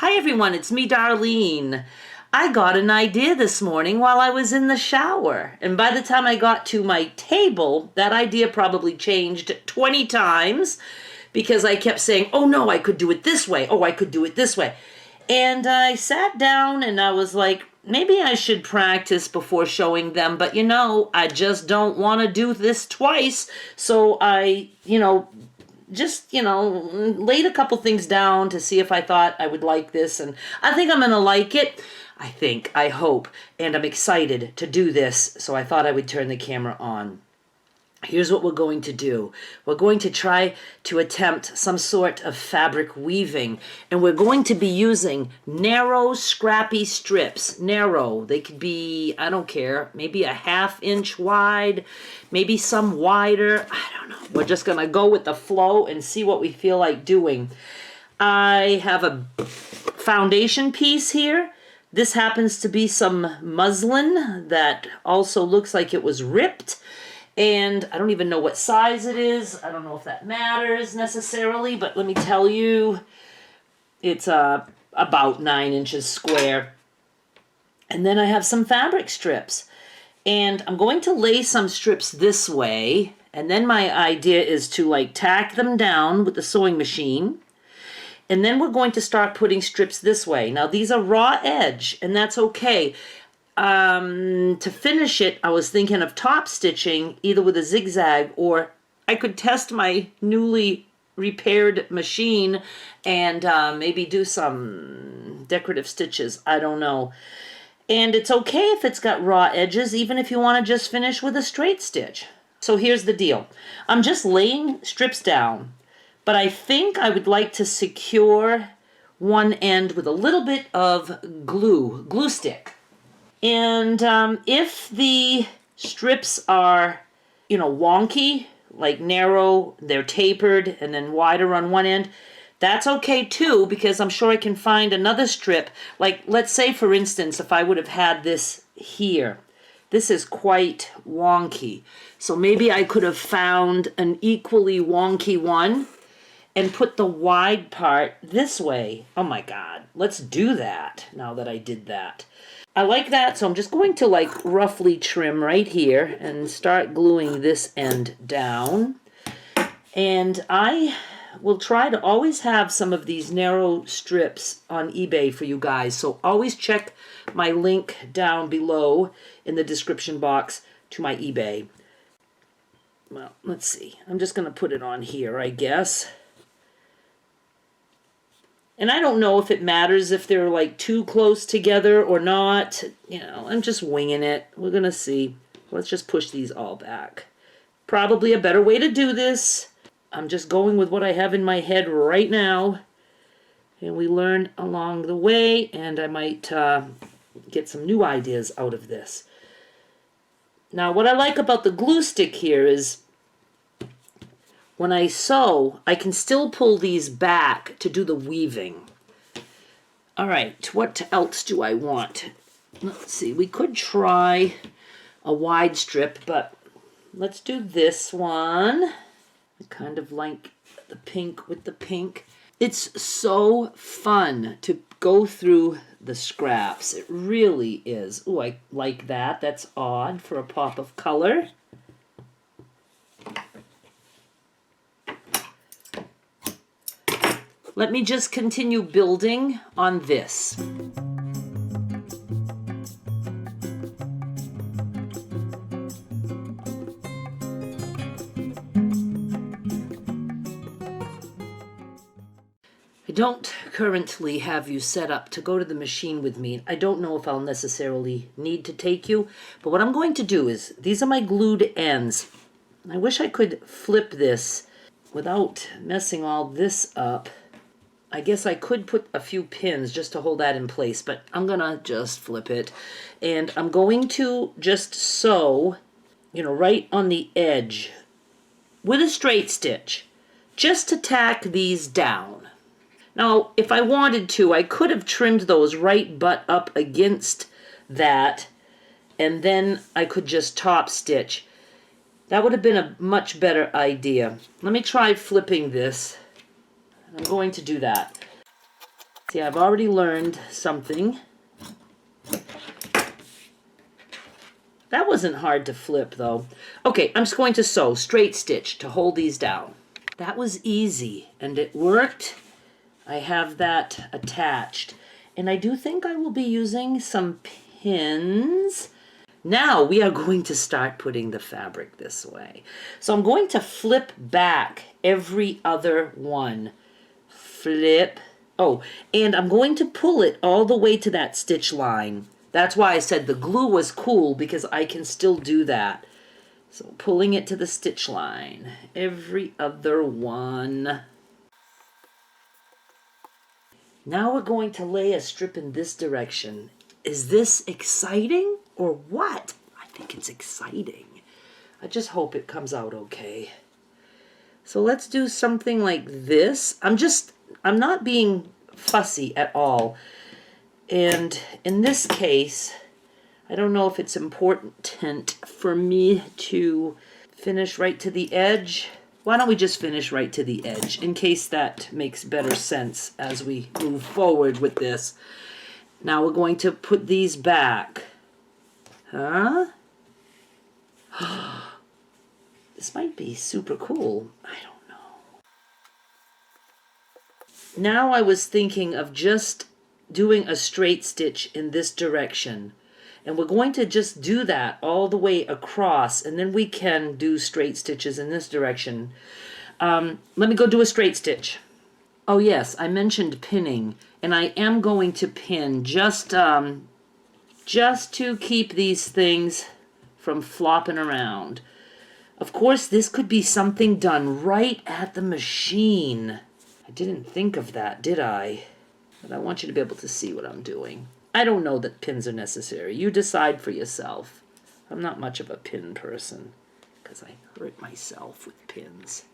Hi everyone, it's me, Darlene. I got an idea this morning while I was in the shower, and by the time I got to my table, that idea probably changed 20 times because I kept saying, oh no, I could do it this way, oh I could do it this way. And I sat down and I was like, maybe I should practice before showing them, but I just don't want to do this twice, so I, just, laid a couple things down to see if I thought I would like this, and I think I'm going to like it. I hope, and I'm excited to do this, so I thought I would turn the camera on. Here's what we're going to do. We're going to try to attempt some sort of fabric weaving, and we're going to be using narrow, scrappy strips. Narrow. They could be, I don't care, maybe a 1/2 inch wide, maybe some wider. I don't know. We're just going to go with the flow and see what we feel like doing. I have a foundation piece here. This happens to be some muslin that also looks like it was ripped. And I don't even know what size it is. I don't know if that matters necessarily, but let me tell you, it's about 9 inches square. And then I have some fabric strips. And I'm going to lay some strips this way. And then my idea is to tack them down with the sewing machine. And then we're going to start putting strips this way. Now these are raw edge, and that's okay. To finish it, I was thinking of top stitching either with a zigzag, or I could test my newly repaired machine and maybe do some decorative stitches. I don't know. And it's okay if it's got raw edges, even if you want to just finish with a straight stitch. So here's the deal. I'm just laying strips down, but I think I would like to secure one end with a little bit of glue stick. And if the strips are, wonky, like narrow, they're tapered and then wider on one end, that's okay too, because I'm sure I can find another strip. Like, let's say, for instance, if I would have had this here. This is quite wonky. So maybe I could have found an equally wonky one and put the wide part this way. Oh my God, let's do that now that I did that. I like that, so I'm just going to roughly trim right here and start gluing this end down. And I will try to always have some of these narrow strips on eBay for you guys, so always check my link down below in the description box to my eBay. Well, let's see. I'm just going to put it on here, I guess. And I don't know if it matters if they're too close together or not. I'm just winging it. We're going to see. Let's just push these all back. Probably a better way to do this. I'm just going with what I have in my head right now. And we learn along the way, and I might get some new ideas out of this. Now, what I like about the glue stick here is when I sew, I can still pull these back to do the weaving. All right, what else do I want? Let's see, we could try a wide strip, but let's do this one. I kind of like the pink with the pink. It's so fun to go through the scraps. It really is. Oh, I like that. That's odd for a pop of color. Let me just continue building on this. I don't currently have you set up to go to the machine with me. I don't know if I'll necessarily need to take you, but what I'm going to do is, these are my glued ends. I wish I could flip this without messing all this up. I guess I could put a few pins just to hold that in place, but I'm gonna just flip it. And I'm going to just sew, right on the edge with a straight stitch, just to tack these down. Now, if I wanted to, I could have trimmed those right butt up against that, and then I could just top stitch. That would have been a much better idea. Let me try flipping this. I'm going to do that. See, I've already learned something. That wasn't hard to flip, though. Okay, I'm just going to sew straight stitch to hold these down. That was easy, and it worked. I have that attached. And I do think I will be using some pins. Now we are going to start putting the fabric this way. So I'm going to flip back every other one. Flip. Oh, and I'm going to pull it all the way to that stitch line. That's why I said the glue was cool, because I can still do that. So pulling it to the stitch line. Every other one. Now we're going to lay a strip in this direction. Is this exciting or what? I think it's exciting. I just hope it comes out okay. So let's do something like this. I'm not being fussy at all. And in this case, I don't know if it's important for me to finish right to the edge. Why don't we just finish right to the edge, in case that makes better sense as we move forward with this. Now we're going to put these back. Huh? This might be super cool. I don't know. Now I was thinking of just doing a straight stitch in this direction. And we're going to just do that all the way across, and then we can do straight stitches in this direction. Let me go do a straight stitch. Oh yes, I mentioned pinning, and I am going to pin just to keep these things from flopping around. Of course, this could be something done right at the machine. I didn't think of that, did I? But I want you to be able to see what I'm doing. I don't know that pins are necessary. You decide for yourself. I'm not much of a pin person, because I hurt myself with pins.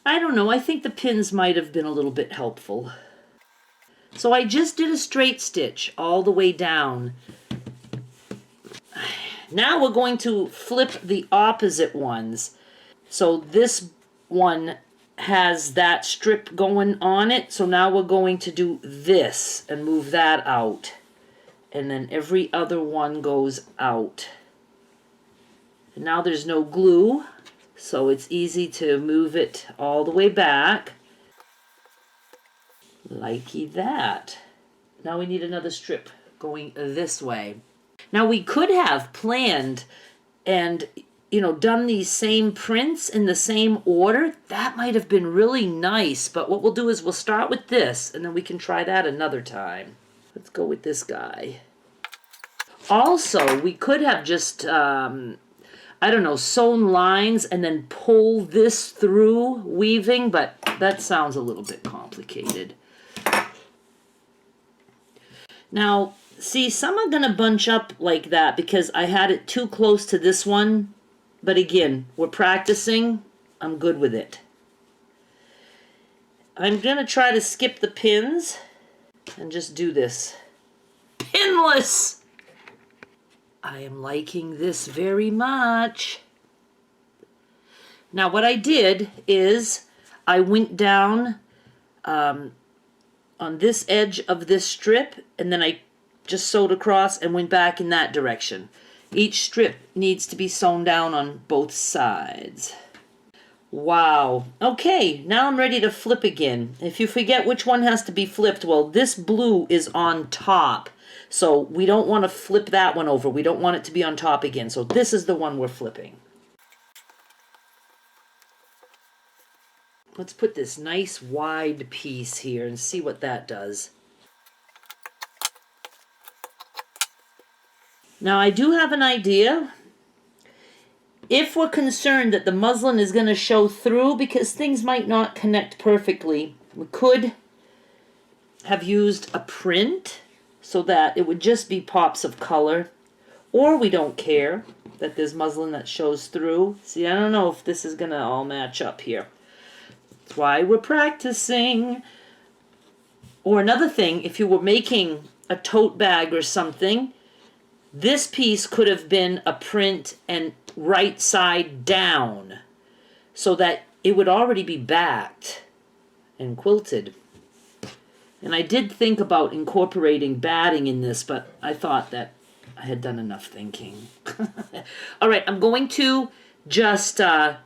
I don't know. I think the pins might have been a little bit helpful. So I just did a straight stitch all the way down. Now we're going to flip the opposite ones. So this one has that strip going on it. So now we're going to do this and move that out. And then every other one goes out. And now there's no glue, so it's easy to move it all the way back. Likey that. Now we need another strip going this way. Now we could have planned and, done these same prints in the same order. That might have been really nice, but what we'll do is we'll start with this, and then we can try that another time. Let's go with this guy. Also, we could have just, sewn lines and then pull this through weaving, but that sounds a little bit complicated. Now, see, some are going to bunch up like that because I had it too close to this one. But again, we're practicing. I'm good with it. I'm going to try to skip the pins and just do this. Pinless! I am liking this very much. Now what I did is I went down on this edge of this strip, and then I just sewed across and went back in that direction. Each strip needs to be sewn down on both sides. Wow. Okay, now I'm ready to flip again. If you forget which one has to be flipped, well, this blue is on top. So we don't want to flip that one over. We don't want it to be on top again. So this is the one we're flipping. Let's put this nice wide piece here and see what that does. Now I do have an idea. If we're concerned that the muslin is going to show through because things might not connect perfectly, we could have used a print so that it would just be pops of color. Or we don't care that there's muslin that shows through. See, I don't know if this is going to all match up here. That's why we're practicing. Or another thing, if you were making a tote bag or something, this piece could have been a print and right side down so that it would already be backed and quilted. And I did think about incorporating batting in this, but I thought that I had done enough thinking. All right, I'm going to just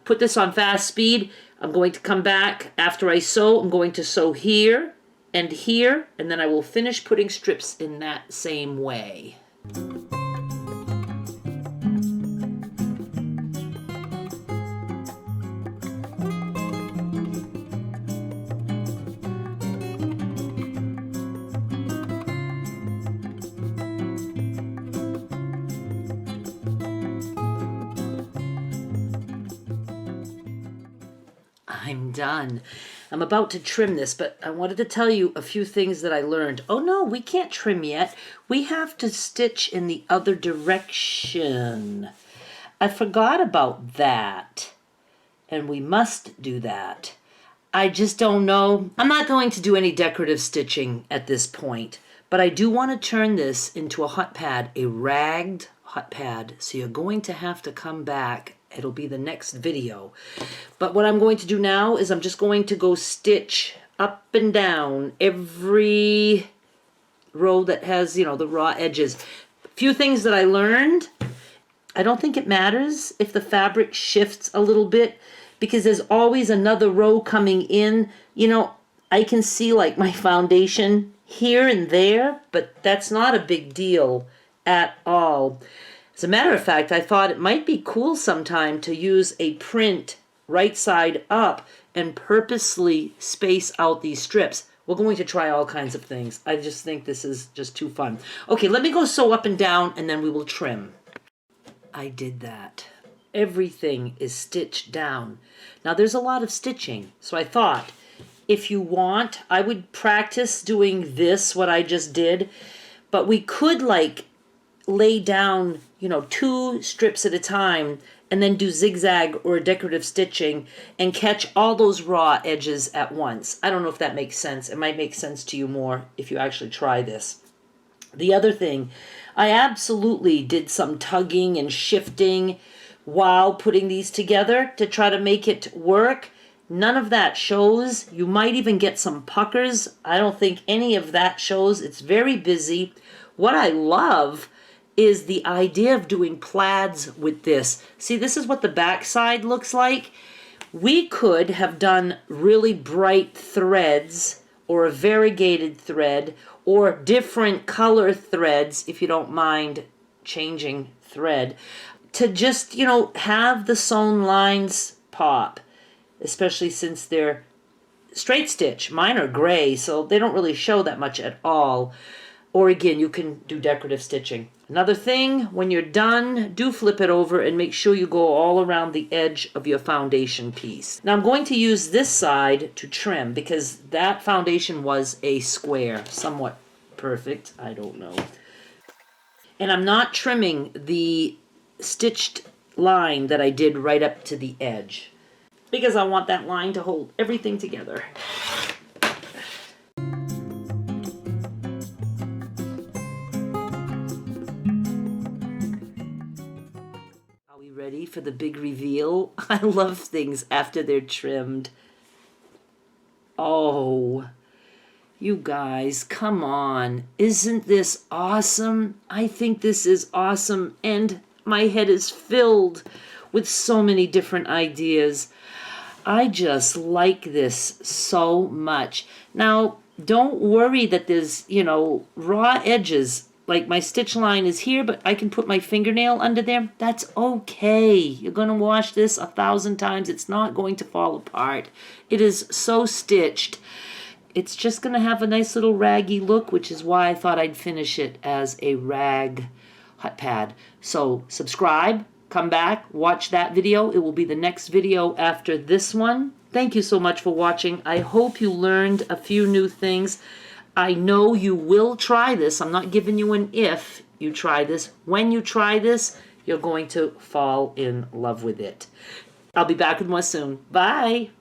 put this on fast speed. I'm going to come back after I sew. I'm going to sew here, and then I will finish putting strips in that same way. I'm done. I'm about to trim this, but I wanted to tell you a few things that I learned. Oh no, we can't trim yet. We have to stitch in the other direction. I forgot about that. And we must do that. I just don't know. I'm not going to do any decorative stitching at this point, but I do want to turn this into a hot pad, a ragged hot pad. So you're going to have to come back. It'll be the next video. But what I'm going to do now is I'm just going to go stitch up and down every row that has, you know, the raw edges. A few things that I learned. I don't think it matters if the fabric shifts a little bit because there's always another row coming in. You know, I can see like my foundation here and there, but that's not a big deal at all. As a matter of fact, I thought it might be cool sometime to use a print right side up and purposely space out these strips. We're going to try all kinds of things. I just think this is just too fun. Okay, let me go sew up and down and then we will trim. I did that. Everything is stitched down. Now there's a lot of stitching, so I thought if you want, I would practice doing this, what I just did, but we could like lay down, you know, 2 strips at a time and then do zigzag or decorative stitching and catch all those raw edges at once. I don't know if that makes sense. It might make sense to you more if you actually try this. The other thing, I absolutely did some tugging and shifting while putting these together to try to make it work. None of that shows. You might even get some puckers. I don't think any of that shows. It's very busy. What I love is the idea of doing plaids with this. See, this is what the back side looks like. We could have done really bright threads or a variegated thread or different color threads, if you don't mind changing thread, to just, you know, have the sewn lines pop, especially since they're straight stitch. Mine are gray, so they don't really show that much at all. Or again, you can do decorative stitching. Another thing, when you're done, do flip it over and make sure you go all around the edge of your foundation piece. Now I'm going to use this side to trim because that foundation was a square, somewhat perfect, I don't know. And I'm not trimming the stitched line that I did right up to the edge because I want that line to hold everything together. Ready for the big reveal? I love things after they're trimmed. Oh, you guys, come on. Isn't this awesome? I think this is awesome, and my head is filled with so many different ideas. I just like this so much. Now, don't worry that there's, you know, raw edges. Like my stitch line is here, but I can put my fingernail under there. That's okay. You're going to wash this 1,000 times. It's not going to fall apart. It is so stitched. It's just going to have a nice little raggy look, which is why I thought I'd finish it as a rag hot pad. So subscribe, come back, watch that video. It will be the next video after this one. Thank you so much for watching. I hope you learned a few new things. I know you will try this. I'm not giving you an if you try this. When you try this, you're going to fall in love with it. I'll be back with more soon. Bye.